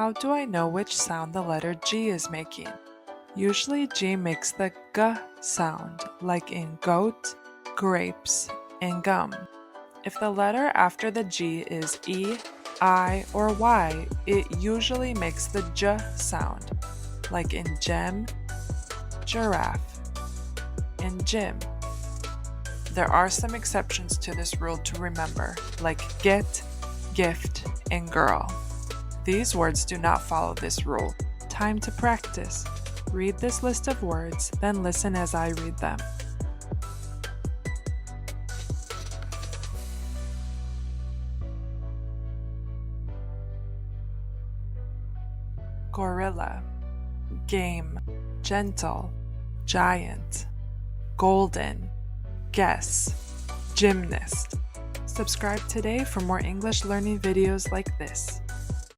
How do I know which sound the letter G is making? Usually G makes the G sound, like in goat, grapes, and gum. If the letter after the G is E, I, or Y, it usually makes the J sound, like in gem, giraffe, and gym. There are some exceptions to this rule to remember, like get, gift, and girl. These words do not follow this rule. Time to practice. Read this list of words, then listen as I read them. Gorilla, game, gentle, giant, golden, guess, gymnast. Subscribe today for more English learning videos like this.